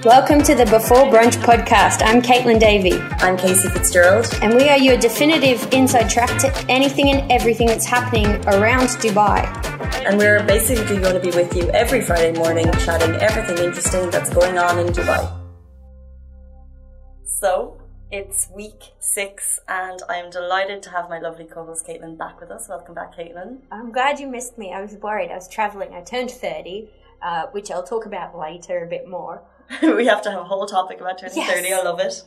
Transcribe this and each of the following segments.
Welcome to the Before Brunch podcast. I'm Caitlyn Davey. I'm Casey Fitzgerald. And we are your definitive inside track to anything and everything that's happening around Dubai. And we're basically going to be with you every Friday morning chatting everything interesting that's going on in Dubai. So, it's week 6 and I'm delighted to have my lovely co-host Caitlyn back with us. Welcome back, Caitlyn. I'm glad you missed me. I was worried. I was travelling. I turned 30, which I'll talk about later a bit more. We have to have a whole topic about turning 30. I love it.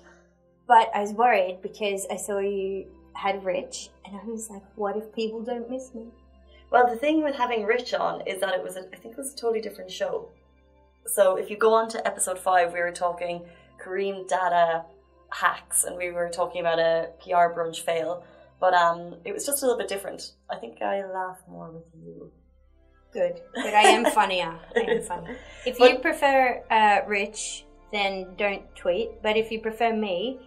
But I was worried because I saw you had Rich and I was like, what if people don't miss me? Well, the thing with having Rich on is that I think it was a totally different show. So if you go on to episode 5, we were talking Kareem data hacks and we were talking about a PR brunch fail. But it was just a little bit different. I think I laugh more with you. Good. But I am funnier. If you prefer Rich, then don't tweet. But if you prefer me,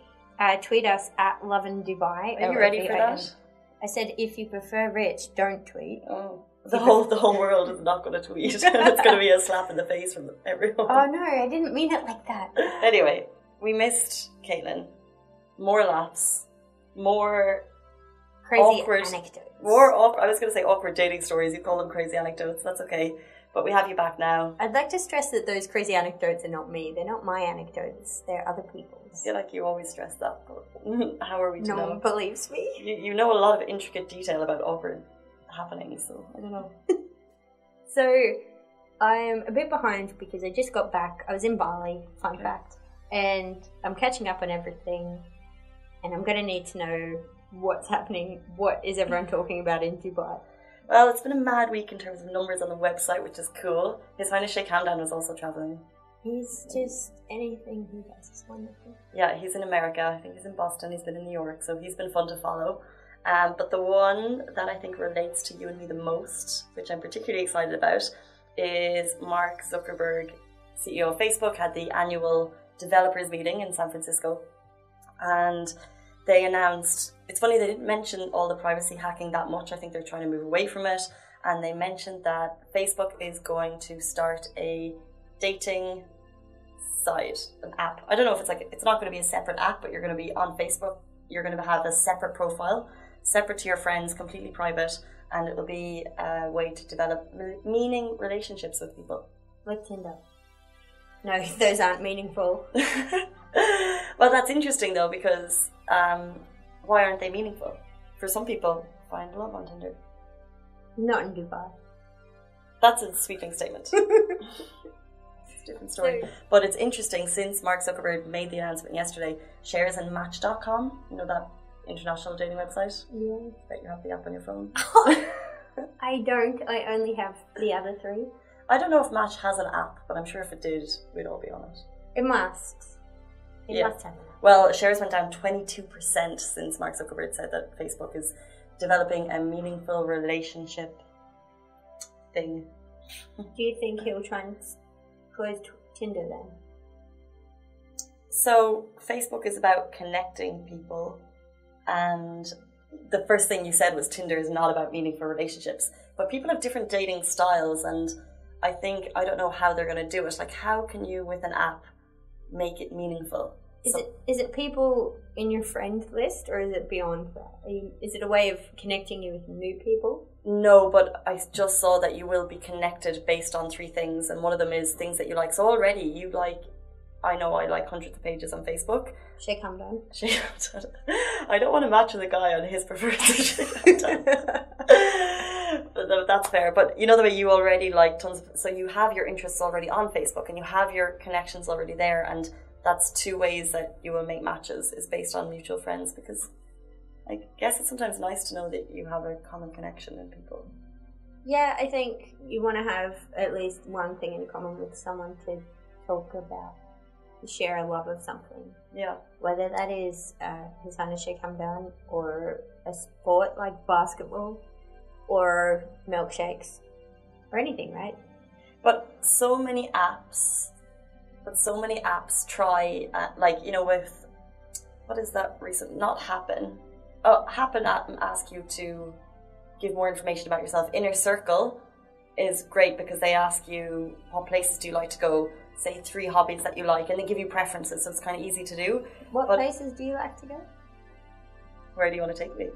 tweet us at Lovin Dubai. Are you ready for that? I said if you prefer Rich, don't tweet. Oh, the whole world is not going to tweet. It's going to be a slap in the face from everyone. Oh no, I didn't mean it like that. Anyway, we missed Caitlyn. More laughs. More crazy awkward anecdotes. I was going to say awkward dating stories. You call them crazy anecdotes. That's okay. But we have you back now. I'd like to stress that those crazy anecdotes are not me. They're not my anecdotes. They're other people's. I feel like you always stress that. But how are we to know? No one believes me. You know a lot of intricate detail about awkward happenings, so I don't know. So I'm a bit behind because I just got back. I was in Bali, fun fact. And I'm catching up on everything. And I'm going to need to know what's happening. What is everyone talking about in Dubai? Well, it's been a mad week in terms of numbers on the website, which is cool. His Highness Sheikh Hamdan was also travelling. He's just anything he does is wonderful. Yeah, he's in America. I think he's in Boston. He's been in New York, so he's been fun to follow. But the one that I think relates to you and me the most, which I'm particularly excited about, is Mark Zuckerberg, CEO of Facebook, had the annual developers meeting in San Francisco. And they announced, it's funny, they didn't mention all the privacy hacking that much. I think they're trying to move away from it. And they mentioned that Facebook is going to start a dating site, an app. I don't know if it's not going to be a separate app, but you're going to be on Facebook. You're going to have a separate profile, separate to your friends, completely private. And it will be a way to develop meaning relationships with people. Like Tinder. No, those aren't meaningful. Well, that's interesting though, because why aren't they meaningful? For some people, find love on Tinder. Not in Dubai. That's a sweeping statement. It's a different story. But it's interesting, since Mark Zuckerberg made the announcement yesterday, shares in Match.com, you know that international dating website? Yeah. Bet you have the app on your phone. I don't. I only have the other 3. I don't know if Match has an app, but I'm sure if it did, we'd all be on it. It must. It must have an app. Well, shares went down 22% since Mark Zuckerberg said that Facebook is developing a meaningful relationship thing. Do you think he'll try and close Tinder then? So, Facebook is about connecting people, and the first thing you said was Tinder is not about meaningful relationships. But people have different dating styles, and I don't know how they're going to do it. Like, how can you, with an app, make it meaningful? Is it people in your friend list, or is it beyond that? Is it a way of connecting you with new people? No, but I just saw that you will be connected based on 3 things, and one of them is things that you like. So already you like, I know I like hundreds of pages on Facebook. Sheikh Hamdan. I don't want to match with a guy on his preferred But that's fair. But you know the way you already like tons of, so you have your interests already on Facebook and you have your connections already there, and that's 2 ways that you will make matches, is based on mutual friends, because I guess it's sometimes nice to know that you have a common connection in people. Yeah, I think you want to have at least one thing in common with someone to talk about, to share a love of something. Yeah. Whether that is His Highness Sheikh Hamdan, or a sport like basketball, or milkshakes, or anything, right? But so many apps try, like, you know, with, what is that recent, not Happen. Happen ask you to give more information about yourself. Inner Circle is great because they ask you what places do you like to go. say 3 hobbies that you like, and they give you preferences, so it's kind of easy to do. What places do you like to go? Where do you want to take me?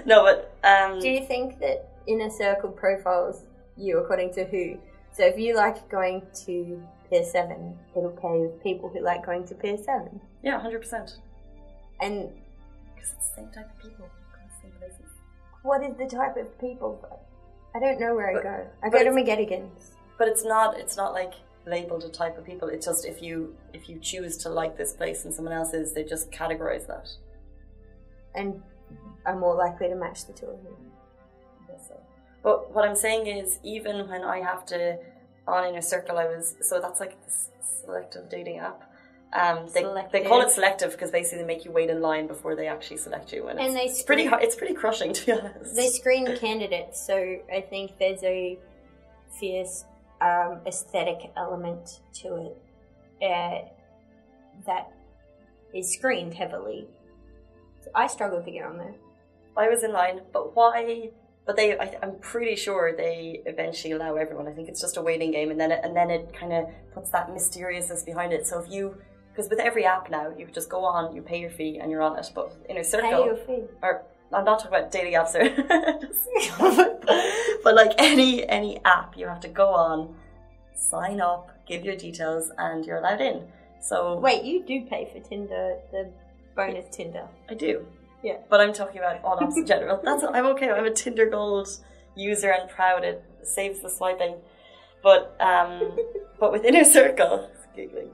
No, but do you think that inner circle profiles you according to who? So if you like going to Pier 7, it'll pay with people who like going to Pier 7. Yeah, 100%. And because it's the same type of people, the same places. What is the type of people? I don't know where I go. I go to McGettigan's. But it's not like labeled a type of people. It's just if you choose to like this place and someone else is, they just categorize that. And I'm more likely to match the two of them. I guess so. But what I'm saying is, even when I have to on Inner Circle, so that's like this selective dating app. They call it selective because basically they make you wait in line before they actually select you, and it's pretty crushing, to be honest. They screen candidates, so I think there's a fierce aesthetic element to it that is screened heavily. So I struggled to get on there. I was in line, but why? But I'm pretty sure they eventually allow everyone. I think it's just a waiting game, and then it kind of puts that mysteriousness behind it. So because with every app now, you just go on, you pay your fee, and you're on it. But Inner Circle, pay your fee. Or I'm not talking about dating apps, but like any app, you have to go on, sign up, give your details, and you're allowed in. So wait, you do pay for Tinder, the bonus Tinder? I do. Yeah, but I'm talking about all apps in general. I'm okay. I'm a Tinder Gold user and proud. It saves the swiping. But with Inner Circle, giggling.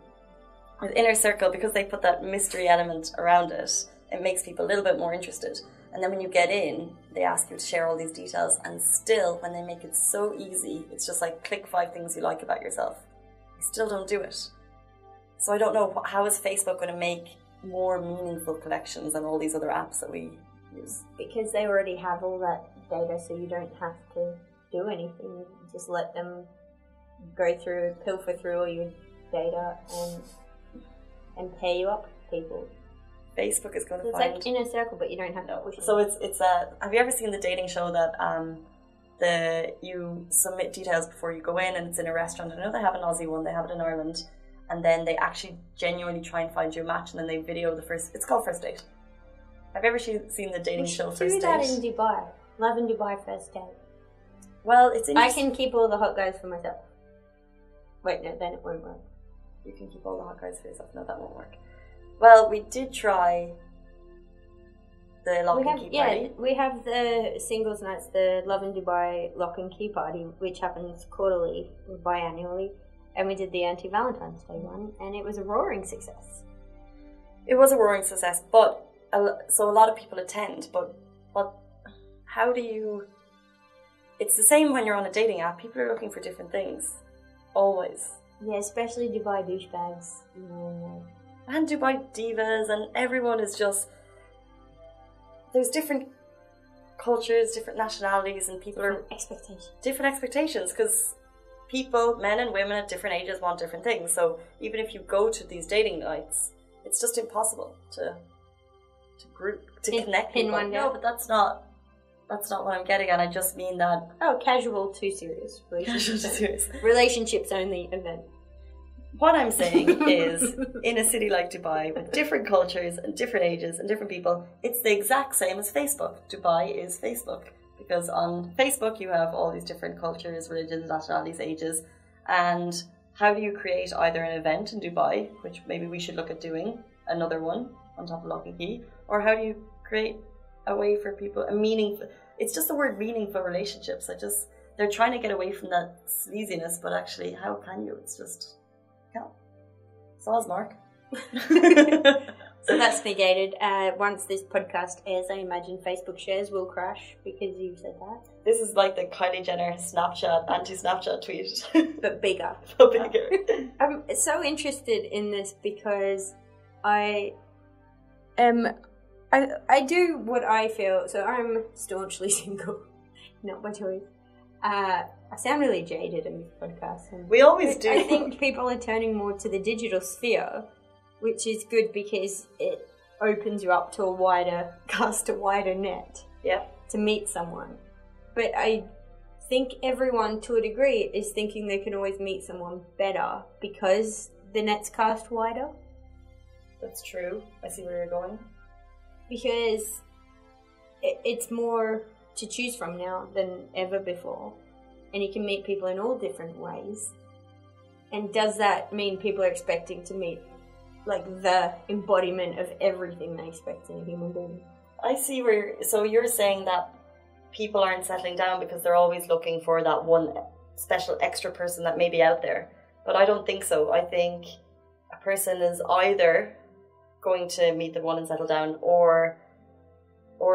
With Inner Circle, because they put that mystery element around it, it makes people a little bit more interested. And then when you get in, they ask you to share all these details. And still, when they make it so easy, it's just like click 5 things you like about yourself. You still don't do it. So I don't know, how is Facebook going to make more meaningful collections than all these other apps that we use? Because they already have all that data, so you don't have to do anything. You just let them go through, pilfer through all your data and pair you up with people. Facebook is going to find... It's like Inner Circle, but you don't have to push it. So it's have you ever seen the dating show that you submit details before you go in, and it's in a restaurant? I know they have an Aussie one, they have it in Ireland. And then they actually genuinely try and find you a match, and then they video the first... It's called First Date. Have you ever seen the dating show First Date? We should do that in Dubai. Lovin Dubai First Date. Well, it's interesting. I can keep all the hot guys for myself. Wait, no, then it won't work. You can keep all the hot guys for yourself. No, that won't work. Well, we did try the Lock and Key party. Yeah, we have the singles nights, the Lovin Dubai Lock and Key party, which happens quarterly or biannually. And we did the anti-Valentine's Day one, and it was a roaring success. It was a roaring success, but so a lot of people attend. But how do you? It's the same when you're on a dating app. People are looking for different things, always. Yeah, especially Dubai douchebags. And Dubai divas, and everyone is just. There's different cultures, different nationalities, and people are different expectations because. People, men and women at different ages want different things. So even if you go to these dating nights, it's just impossible to connect people. No, but that's not what I'm getting at. I just mean that casual to serious relationships only event. What I'm saying is, in a city like Dubai with different cultures and different ages and different people, it's the exact same as Facebook. Dubai is Facebook. Because on Facebook you have all these different cultures, religions, nationalities, ages, and how do you create either an event in Dubai, which maybe we should look at doing another one on top of Lock and Key, or how do you create a way for people it's just the word meaningful relationships. They're trying to get away from that sleaziness, but actually how can you? It's just Saws, Mark. So that's negated. Once this podcast airs, I imagine Facebook shares will crash because you've said that. This is like the Kylie Jenner anti-Snapchat tweet. But bigger. But bigger. I'm so interested in this because I do what I feel. So I'm staunchly single. Not by choice. I sound really jaded in this podcast. And we always do. I think people are turning more to the digital sphere, which is good because it opens you up to cast a wider net. Yeah. To meet someone. But I think everyone, to a degree, is thinking they can always meet someone better because the net's cast wider. That's true. I see where you're going. Because it's more to choose from now than ever before. And you can meet people in all different ways. And does that mean people are expecting to meet, like, the embodiment of everything they expect in a human being? I see where... So you're saying that people aren't settling down because they're always looking for that one special extra person that may be out there. But I don't think so. I think a person is either going to meet the one and settle down, or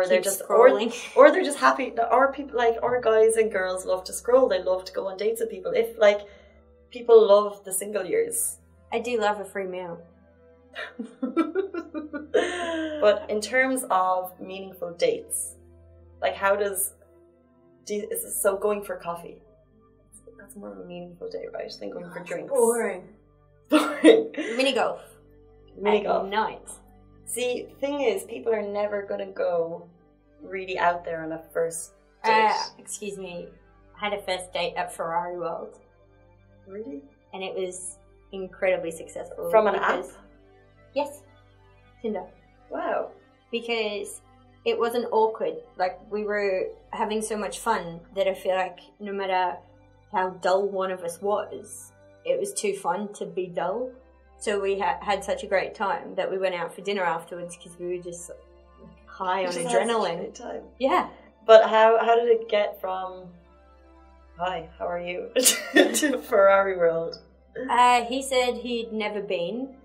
they're just scrolling. or they're just happy. Our people, like, our guys and girls love to scroll. They love to go on dates with people. If, like, people love the single years. I do love a free meal. But in terms of meaningful dates, like, so going for coffee, that's more of a meaningful date, right, than going for drinks? Boring. Mini golf. At night. See, thing is, people are never going to go really out there on a first date. Excuse me. I had a first date at Ferrari World. Really? And it was incredibly successful. From an app? Yes. Tinder. Wow. Because it wasn't awkward. Like, we were having so much fun that I feel like no matter how dull one of us was, it was too fun to be dull. So we had such a great time that we went out for dinner afterwards because we were just high on adrenaline. Had such a great time. Yeah. But how did it get from "Hi, how are you" to Ferrari World? He said he'd never been,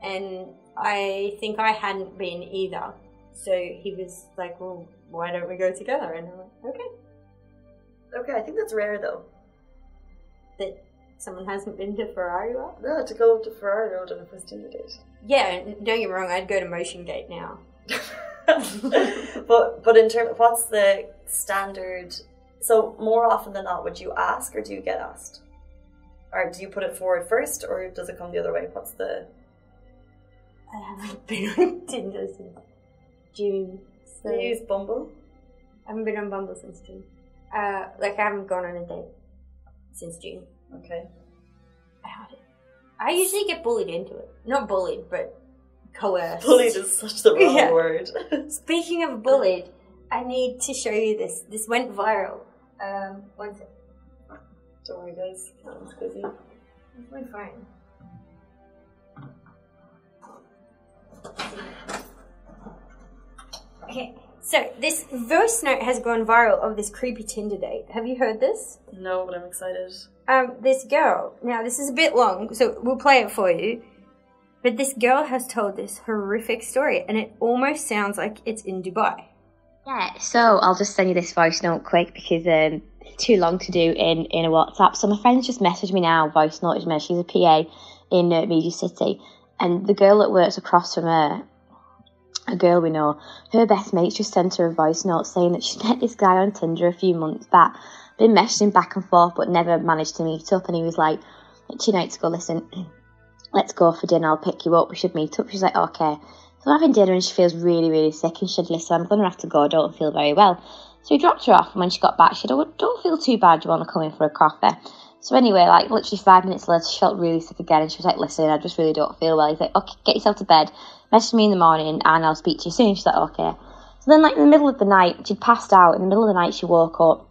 and I think I hadn't been either. So he was like, "Well, why don't we go together?" And I'm like, "Okay." Okay, I think that's rare though. That someone hasn't been to Ferrari World? No, to go to Ferrari World on a first dinner date. Yeah, don't get me wrong, I'd go to Motion Gate now. but in terms, what's the standard? So more often than not, would you ask or do you get asked? Or do you put it forward first, or does it come the other way? What's the... I haven't been on Tinder since June. So Do you use Bumble? I haven't been on Bumble since June. I haven't gone on a date since June. Okay. I usually get bullied into it. Not bullied, but coerced. Bullied is such the wrong word. Speaking of bullied, I need to show you this. This went viral. One sec. Don't worry, guys. I'm busy. Where's my phone? Okay, so this voice note has gone viral of this creepy Tinder date. Have you heard this? No, but I'm excited. This girl, now this is a bit long, so we'll play it for you. But this girl has told this horrific story, and it almost sounds like it's in Dubai. Yeah, so I'll just send you this voice note quick because it's too long to do in a WhatsApp. So my friend's just messaged me now, voice noted me. She's a PA in Media City, and the girl that works across from her, a girl we know, her best mate just sent her a voice note saying that she met this guy on Tinder a few months back, been messaging back and forth but never managed to meet up, and he was like, "Two nights ago, listen, let's go for dinner, I'll pick you up, we should meet up." She's like, "Okay." So we're having dinner and she feels really, really sick, and she said, "Listen, I'm going to have to go, I don't feel very well." So he dropped her off, and when she got back, she said, "Oh, don't feel too bad, do you want to come in for a coffee?" So anyway, like literally 5 minutes later, she felt really sick again, and she was like, "Listen, I just really don't feel well." He's like, "Okay, get yourself to bed, message me in the morning and I'll speak to you soon." She's like, "Okay." So then, like, in the middle of the night, she'd passed out. In the middle of the night, she woke up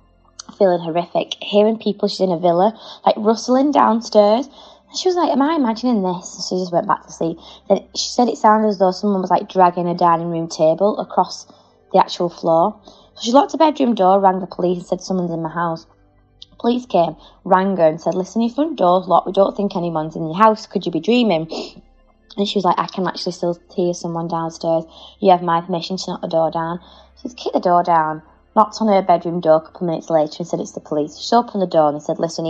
feeling horrific, hearing people, she's in a villa, like rustling downstairs. And she was like, "Am I imagining this?" So she just went back to sleep. Then she said it sounded as though someone was like dragging a dining room table across the actual floor. So she locked the bedroom door, rang the police and said, "Someone's in my house." Police came, rang her and said, "Listen, your front door's locked, we don't think anyone's in your house, could you be dreaming?" And she was like, "I can actually still hear someone downstairs, you have my permission to knock the door down." So she kicked the door down, knocked on her bedroom door a couple of minutes later and said it's the police. She opened the door and they said, "Listen,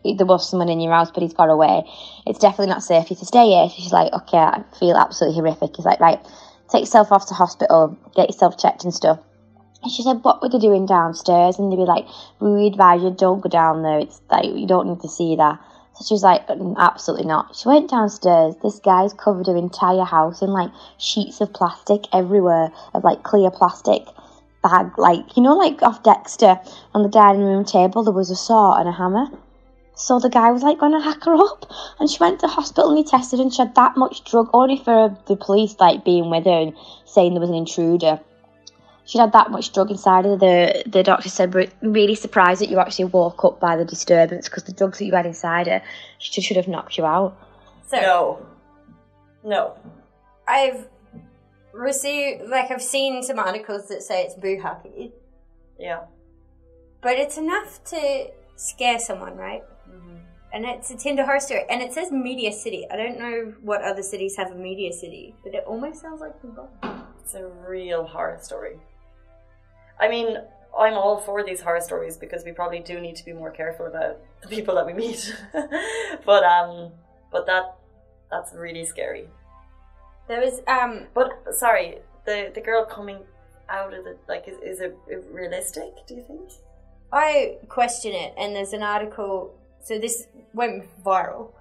there was someone in your house but he's got away, it's definitely not safe for you to stay here." She's like, "Okay, I feel absolutely horrific." He's like, "Right, take yourself off to hospital, get yourself checked and stuff." And she said, "What were they doing downstairs?" And they'd be like, "We advise you, don't go down there, it's like, you don't need to see that." So she was like, "Absolutely not." She went downstairs, this guy's covered her entire house in like sheets of plastic everywhere, of like clear plastic. bag, like, you know, like off Dexter, on the dining room table there was a saw and a hammer. So the guy was like going to hack her up, and she went to hospital and he tested, and she had that much drug, only for the police like being with her and saying there was an intruder. She had that much drug inside her. The doctor said, we're really surprised that you actually woke up by the disturbance, because the drugs that you had inside her should have knocked you out. So no. I've seen some articles that say it's bukkake. Yeah. But it's enough to scare someone, right? Mm-hmm. And it's a Tinder horror story. And it says Media City. I don't know what other cities have a Media City, but it almost sounds like Dubai. It's a real horror story. I mean, I'm all for these horror stories because we probably do need to be more careful about the people that we meet. but that's really scary. There was But sorry, the girl coming out of the, like, is it realistic, do you think? I question it, and there's an article, so this went viral,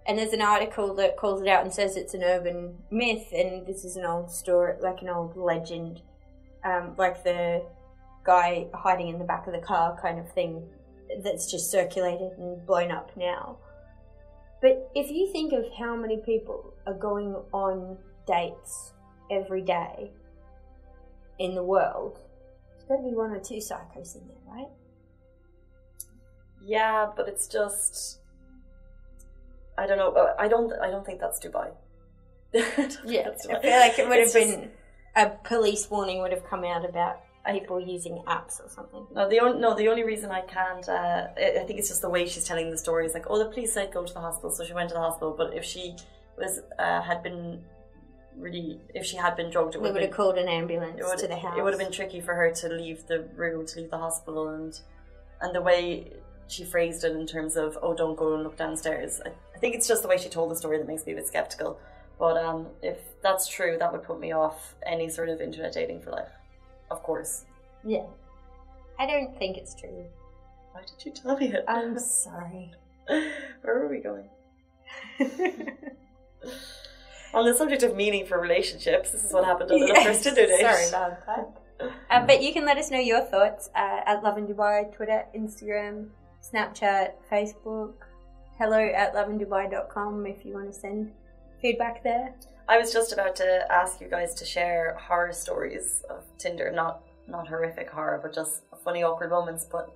and there's an article that calls it out and says it's an urban myth, and this is an old story, like an old legend, like the guy hiding in the back of the car kind of thing that's just circulated and blown up now. But if you think of how many people are going on dates every day in the world, there's got to be one or two psychos in there, right? Yeah, but it's just, I don't know. I don't think that's Dubai. Yeah, I feel like it would have been a police warning would have come out about people using apps or something. The only reason I can't, I think it's just the way she's telling the story. Is like, oh, the police said go to the hospital, so she went to the hospital. But if she was if she had been drugged, we would have called an ambulance to the house. It would have been tricky for her to leave the room, to leave the hospital, and the way she phrased it in terms of, oh, don't go and look downstairs. I think it's just the way she told the story that makes me a bit skeptical. But if that's true, that would put me off any sort of internet dating for life. Of course. Yeah. I don't think it's true. Why did you tell me it? I'm sorry. Where were we going? On the subject of meaning for relationships, this is what happened on the first Tinder date. Sorry about that. But you can let us know your thoughts at Lovin Dubai, Twitter, Instagram, Snapchat, Facebook, hello@lovindubai.com if you want to send feedback there. I was just about to ask you guys to share horror stories of Tinder, not horrific horror, but just funny, awkward moments. But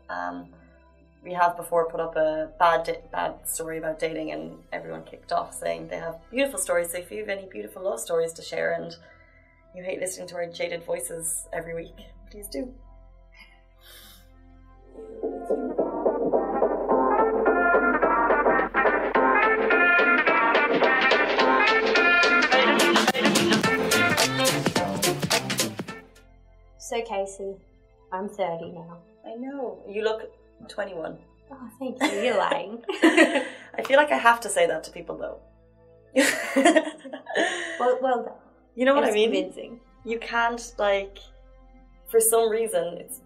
we have before put up a bad story about dating, and everyone kicked off saying they have beautiful stories. So if you have any beautiful love stories to share and you hate listening to our jaded voices every week, please do. So Casey, I'm 30 now. I know. You look 21. Oh, thank you. You're lying. I feel like I have to say that to people, though. well done. You know what I mean? Convincing. You can't, like, for some reason, it's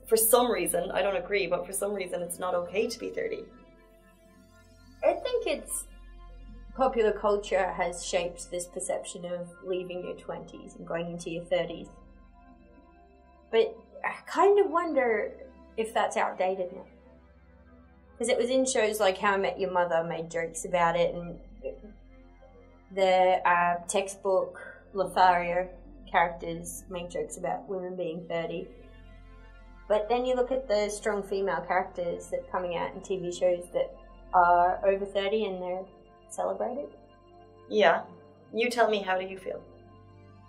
for some reason, I don't agree, but for some reason it's not okay to be 30. I think it's popular culture has shaped this perception of leaving your 20s and going into your 30s. But I kind of wonder if that's outdated now. Because it was in shows like How I Met Your Mother made jokes about it, and the textbook Lothario characters make jokes about women being 30. But then you look at the strong female characters that are coming out in TV shows that are over 30 and they're celebrated. Yeah. You tell me, how do you feel?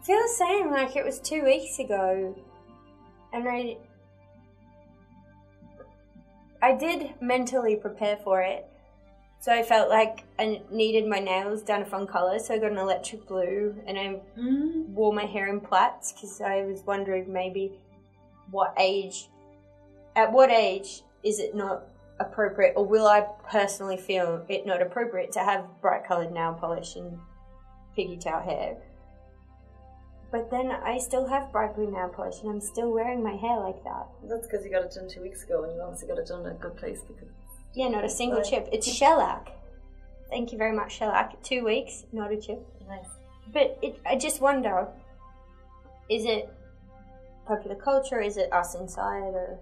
I feel the same, like it was 2 weeks ago. And I did mentally prepare for it. So I felt like I needed my nails done a fun colour, so I got an electric blue, and I wore my hair in plaits because I was wondering maybe at what age is it not appropriate, or will I personally feel it not appropriate to have bright coloured nail polish and pigtail hair. But then I still have bright blue nail polish and I'm still wearing my hair like that. That's because you got it done 2 weeks ago, and you obviously got it done in a good place. Because yeah, not a single chip. It's shellac. Thank you very much, shellac. 2 weeks, not a chip. Nice. But I just wonder, is it popular culture? Is it us inside? Or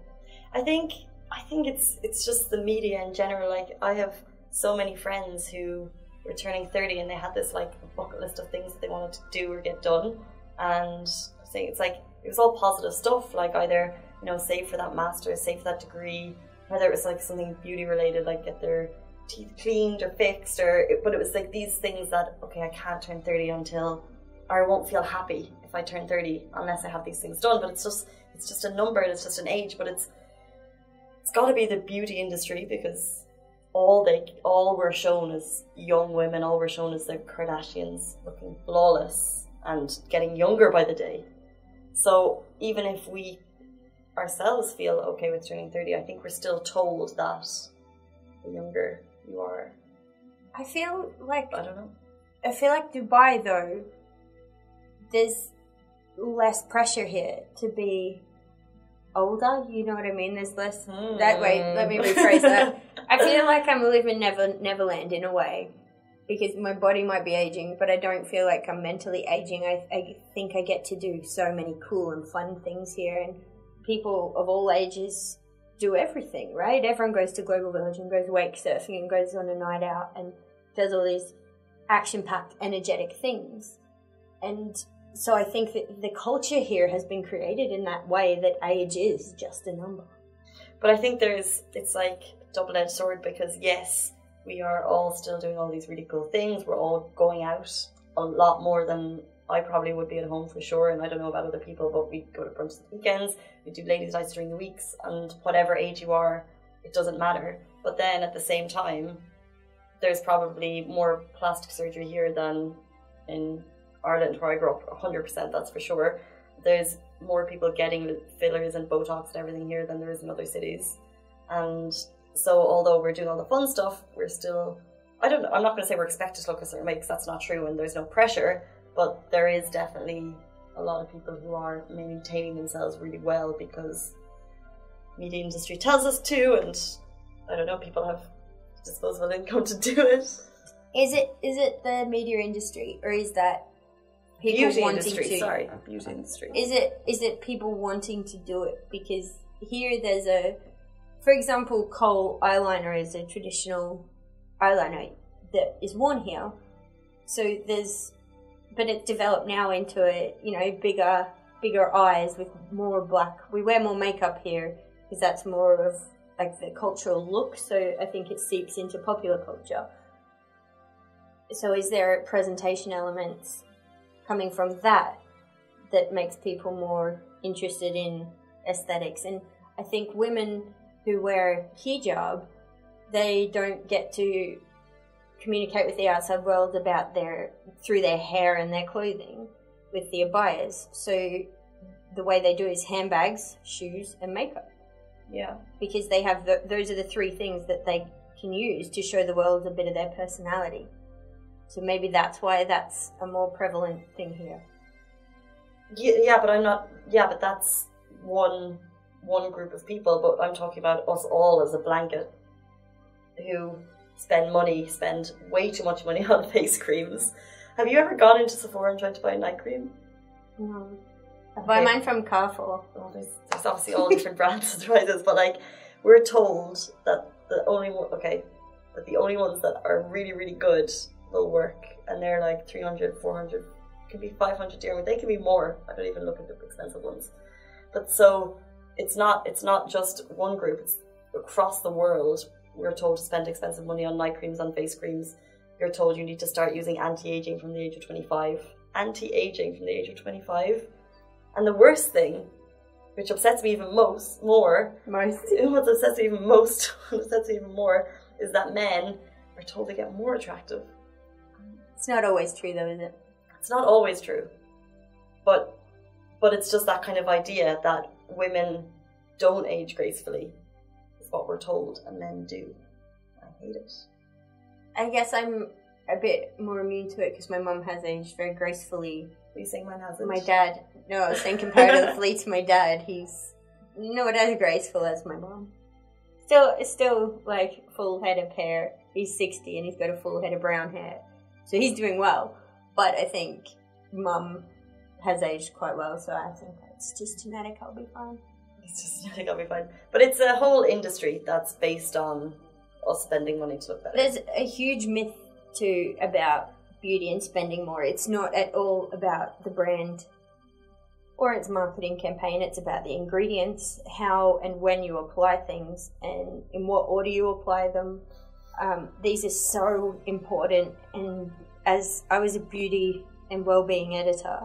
I think it's just the media in general. Like, I have so many friends who were turning 30 and they had this like bucket list of things that they wanted to do or get done, and it's like it was all positive stuff, like either, you know, save for that master's, save for that degree, whether it was like something beauty related, like get their teeth cleaned or fixed, but it was like these things that, okay, I can't turn 30 until, or I won't feel happy if I turn 30 unless I have these things done. But it's just a number and it's just an age, but it's got to be the beauty industry, because all we're shown is young women, all we're shown is the Kardashians looking flawless and getting younger by the day. So even if we ourselves feel okay with turning 30, I think we're still told that the younger you are. I feel like Dubai, though, there's less pressure here to be older, you know what I mean? There's less that way. Let me rephrase that. I feel like I'm living Neverland in a way, because my body might be aging, but I don't feel like I'm mentally aging. I think I get to do so many cool and fun things here, and people of all ages do everything, right? Everyone goes to Global Village and goes wake surfing and goes on a night out and does all these action-packed, energetic things. And so I think that the culture here has been created in that way, that age is just a number. But I think it's like a double-edged sword, because yes, we are all still doing all these really cool things. We're all going out a lot more than I probably would be at home, for sure. And I don't know about other people, but we go to brunch the weekends, we do ladies' nights during the weeks, and whatever age you are, it doesn't matter. But then at the same time, there's probably more plastic surgery here than in Ireland, where I grew up, 100%, that's for sure. There's more people getting fillers and Botox and everything here than there is in other cities. And so although we're doing all the fun stuff, we're still, I'm not going to say we're expected to look a certain way, because that's not true and there's no pressure, but there is definitely a lot of people who are maintaining themselves really well because media industry tells us to, and I don't know, people have disposable income to do it. Is it the media industry, or is that people beauty wanting industry, to? Sorry, beauty industry. Is it people wanting to do it? Because here there's for example, kohl eyeliner is a traditional eyeliner that is worn here. So but it's developed now into bigger eyes with more black. We wear more makeup here because that's more of like the cultural look. So I think it seeps into popular culture. So is there presentation elements coming from that makes people more interested in aesthetics? And I think women who wear hijab, they don't get to communicate with the outside world about through their hair and their clothing with the abayas. So the way they do is handbags, shoes, and makeup. Yeah. Because they have those are the three things that they can use to show the world a bit of their personality. So maybe that's why that's a more prevalent thing here. Yeah, but that's one group of people, but I'm talking about us all as a blanket who spend way too much money on face creams. Have you ever gone into Sephora and tried to buy a night cream? No. I buy mine from Carrefour. Well, there's obviously all different brands and prices, but like we're told that the only ones that are really, really good will work, and they're like 300, 400, can be 500 dirham. They can be more. I don't even look at the expensive ones. But so it's not just one group. It's across the world. We're told to spend expensive money on night creams, on face creams. You're told you need to start using anti-aging from the age of 25. Anti-aging from the age of 25. And the worst thing, which upsets me even what upsets me even more is that men are told to get more attractive. It's not always true though, is it? It's not always true. But it's just that kind of idea that women don't age gracefully is what we're told, and men do. I hate it. I guess I'm a bit more immune to it because my mum has aged very gracefully. Are you saying mine hasn't? My dad, no, I was saying comparatively to my dad, he's not as graceful as my mum. Still like full head of hair. He's 60 and he's got a full head of brown hair. So he's doing well. But I think mum has aged quite well, so I think it's just genetic, I'll be fine. It's just genetic, I'll be fine. But it's a whole industry that's based on us spending money to look better. There's a huge myth too about beauty and spending more. It's not at all about the brand or its marketing campaign. It's about the ingredients, how and when you apply things, and in what order you apply them. These are so important. And as I was a beauty and well-being editor,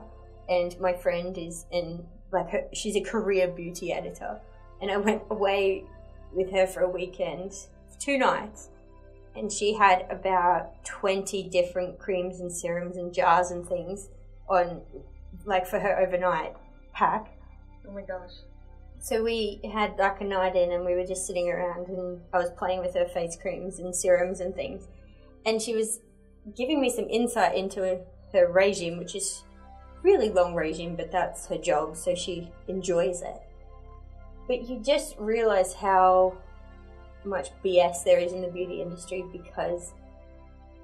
and my friend is she's a career beauty editor, and I went away with her for a weekend, 2 nights, and she had about 20 different creams and serums and jars and things on, like, for her overnight pack. Oh my gosh. So we had like a night in, and we were just sitting around, and I was playing with her face creams and serums and things, and she was giving me some insight into her regime, which is really long regime, but that's her job, so she enjoys it. But you just realise how much BS there is in the beauty industry, because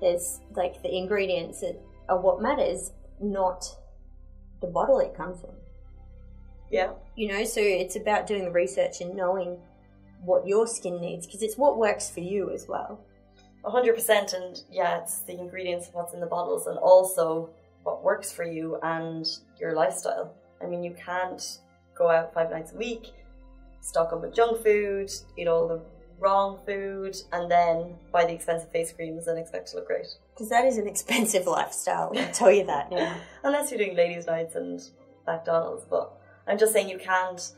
there's like the ingredients that are what matters, not the bottle it comes in. Yeah. You know, so it's about doing the research and knowing what your skin needs, because it's what works for you as well. 100%, and yeah, it's the ingredients of what's in the bottles, and also what works for you and your lifestyle. I mean, you can't go out 5 nights a week, stock up with junk food, eat all the wrong food, and then buy the expensive face creams and expect to look great. Because that is an expensive lifestyle, I'll tell you that now. Unless you're doing ladies' nights and McDonald's, but I'm just saying you can't.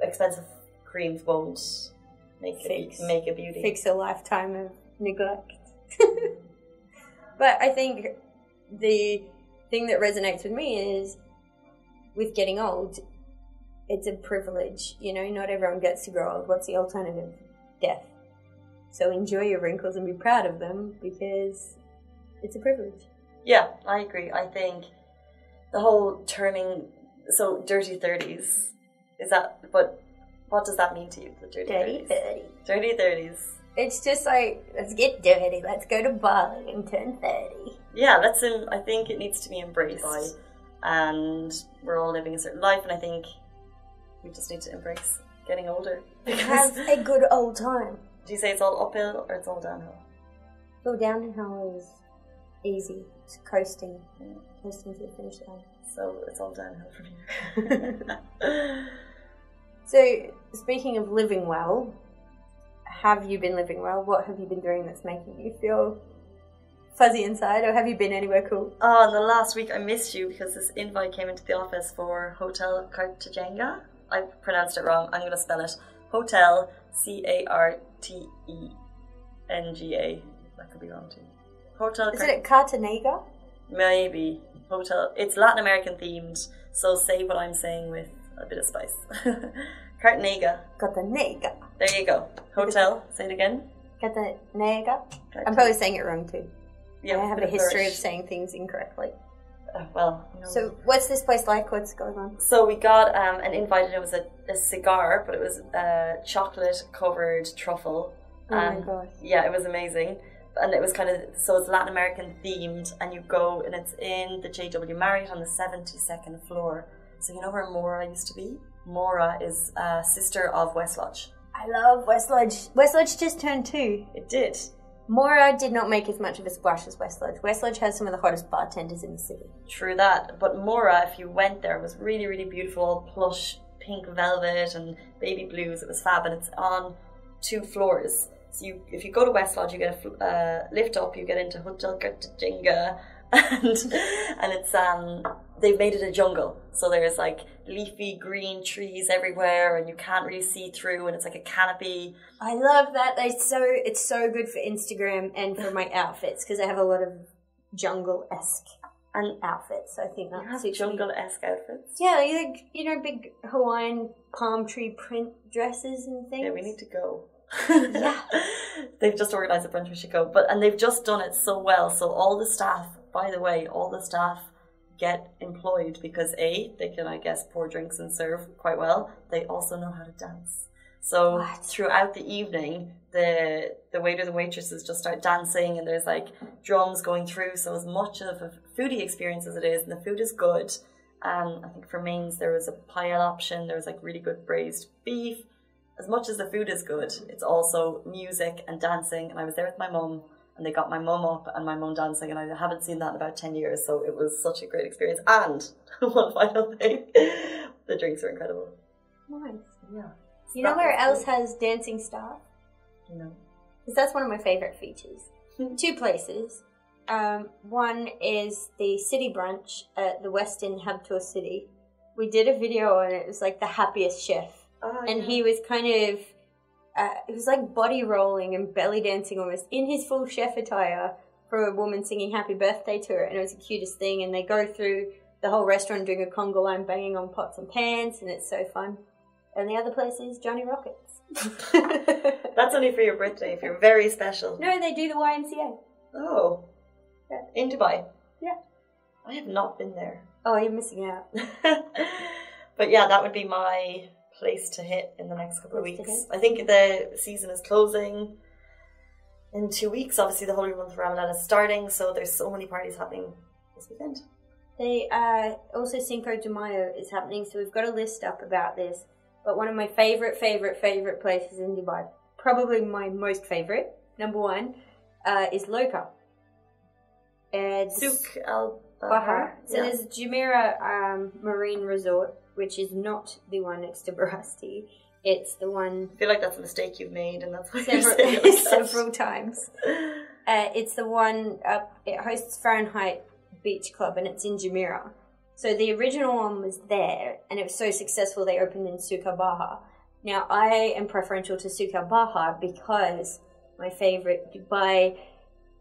Expensive creams won't make a beauty. Fix a lifetime of neglect. But I think the thing that resonates with me is, with getting old, it's a privilege. You know, not everyone gets to grow old. What's the alternative? Death. So enjoy your wrinkles and be proud of them, because it's a privilege. Yeah, I agree. I think the whole turning, so dirty 30s, is that, but what does that mean to you, the dirty 30s? 30. Dirty 30s. It's just like, let's get dirty, let's go to Bali and turn 30. Yeah, I think it needs to be embraced. And we're all living a certain life, and I think we just need to embrace getting older. Have a good old time. Do you say it's all uphill or it's all downhill? Well, downhill is easy. It's coasting. Coasting to the finish line. So it's all downhill from here. So, speaking of living well, have you been living well? What have you been doing that's making you feel fuzzy inside, or have you been anywhere cool? Oh, in the last week I missed you because this invite came into the office for Hotel Cartagena. I pronounced it wrong. I'm going to spell it. Hotel Cartengena. That could be wrong too. Hotel. Is it Cartagena? Maybe. Hotel. It's Latin American themed, so say what I'm saying with a bit of spice. Cartagena. Cartagena. There you go. Hotel. Say it again. Cartagena. I'm probably saying it wrong too. Yeah, I have a history of saying things incorrectly. Well, you know. So what's this place like? What's going on? So we got an invite, and it was a cigar, but it was chocolate covered truffle. Oh my god. Yeah, it was amazing. And it was kind of, so it's Latin American themed, and you go, and it's in the JW Marriott on the 72nd floor. So you know where Mora used to be? Mora is a sister of West Lodge. I love West Lodge. West Lodge just turned 2. It did. Mora did not make as much of a splash as West Lodge. West Lodge has some of the hottest bartenders in the city. True that. But Mora, if you went there, it was really, really beautiful. Plush pink velvet and baby blues. It was fab, and it's on 2 floors. So if you go to West Lodge, you get a lift up, you get into Hotel Cartagena, and it's they've made it a jungle. So there's like leafy green trees everywhere, and you can't really see through, and it's like a canopy. I love that. It's so good for Instagram and for my outfits, because I have a lot of jungle-esque outfits. I think that's jungle-esque outfits. Yeah, like, big Hawaiian palm tree print dresses and things. Yeah, we need to go. Yeah. They've just organised a brunch, we should go. And they've just done it so well. So all the staff, by the way, get employed because A, they can, I guess, pour drinks and serve quite well. They also know how to dance. So throughout the evening, the waiters and waitresses just start dancing, and there's like drums going through. So as much of a foodie experience as it is, and the food is good, I think for mains there was a paella option. There was like really good braised beef. As much as the food is good, it's also music and dancing. And I was there with my mum, and they got my mum up and my mum dancing, and I haven't seen that in about 10 years. So it was such a great experience. And one final thing, the drinks were incredible. Nice. Yeah. You know where else has dancing staff? No. Because that's one of my favourite features. 2 places. One is the City Brunch at the Westin Hub Tour City. We did a video and it was like the happiest chef. And he was kind of, it was like body rolling and belly dancing almost in his full chef attire for a woman singing happy birthday to her. And it was the cutest thing. And they go through the whole restaurant doing a conga line, banging on pots and pans. And it's so fun. And the other place is Johnny Rockets. That's only for your birthday if you're very special. No, they do the YMCA. Oh. Yeah. In Dubai? Yeah. I have not been there. Oh, you're missing out. But yeah, that would be my place to hit in the next couple of weeks. I think the season is closing in 2 weeks. Obviously, the Holy Month of Ramadan is starting, so there's so many parties happening this weekend. They also Cinco de Mayo is happening, so we've got a list up about this. But one of my favourite places in Dubai, probably my most favourite, number 1, is Loka. Souk Al Bahar. So there's Jumeirah Marine Resort, which is not the one next to Barasti. It's the one... I feel like that's a mistake you've made, and that's why you're saying it several times. It's the one up... It hosts Fahrenheit Beach Club, and it's in Jumeirah. So the original one was there, and it was so successful they opened in Souk Al Bahar. Now, I am preferential to Souk Al Bahar because my favourite Dubai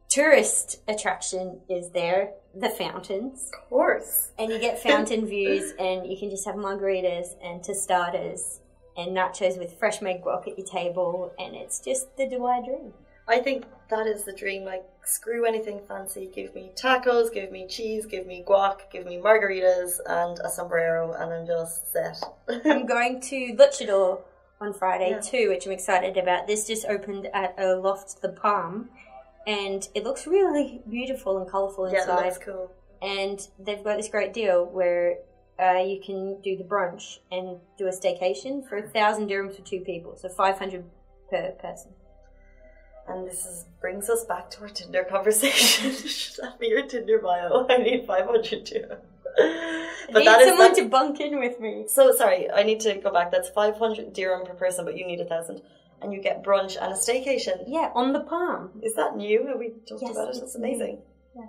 tourist attraction is there, the fountains. Of course. And you get fountain views, and you can just have margaritas and tostadas and nachos with fresh made guac at your table, and it's just the Dubai dream. I think that is the dream. Like, screw anything fancy. Give me tacos, give me cheese, give me guac, give me margaritas and a sombrero, and I'm just set. I'm going to Luchador on Friday too, which I'm excited about. This just opened at a loft, the Palm, and it looks really beautiful and colourful inside. Yeah, it looks cool. And they've got this great deal where you can do the brunch and do a staycation for 1,000 dirhams for 2 people, so 500 per person. And this brings us back to our Tinder conversation. Should that be your Tinder bio? I need 500 dirham. But I need someone to bunk in with me. So, sorry, I need to go back. That's 500 dirham per person, but you need 1,000. And you get brunch and a staycation. Yeah, on the Palm. Is that new? Have we talked about it? That's amazing. Yeah,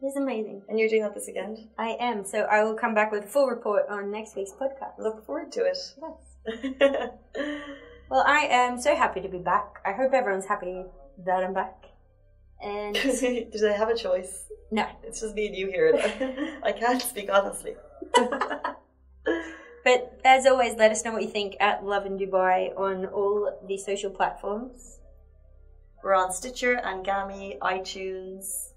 it's amazing. And you're doing that this weekend? I am. So I will come back with a full report on next week's podcast. Look forward to it. Yes. Well, I am so happy to be back. I hope everyone's happy that I'm back. And do they have a choice? No. It's just me and you here. I can't speak honestly. But as always, let us know what you think at Lovin Dubai on all the social platforms. We're on Stitcher and Gami, iTunes,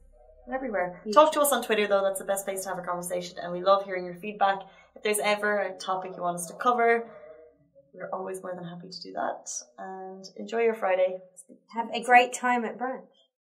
everywhere. Talk to us on Twitter though, that's the best place to have a conversation, and we love hearing your feedback. If there's ever a topic you want us to cover, we're always more than happy to do that. And enjoy your Friday. Have a great time at brunch.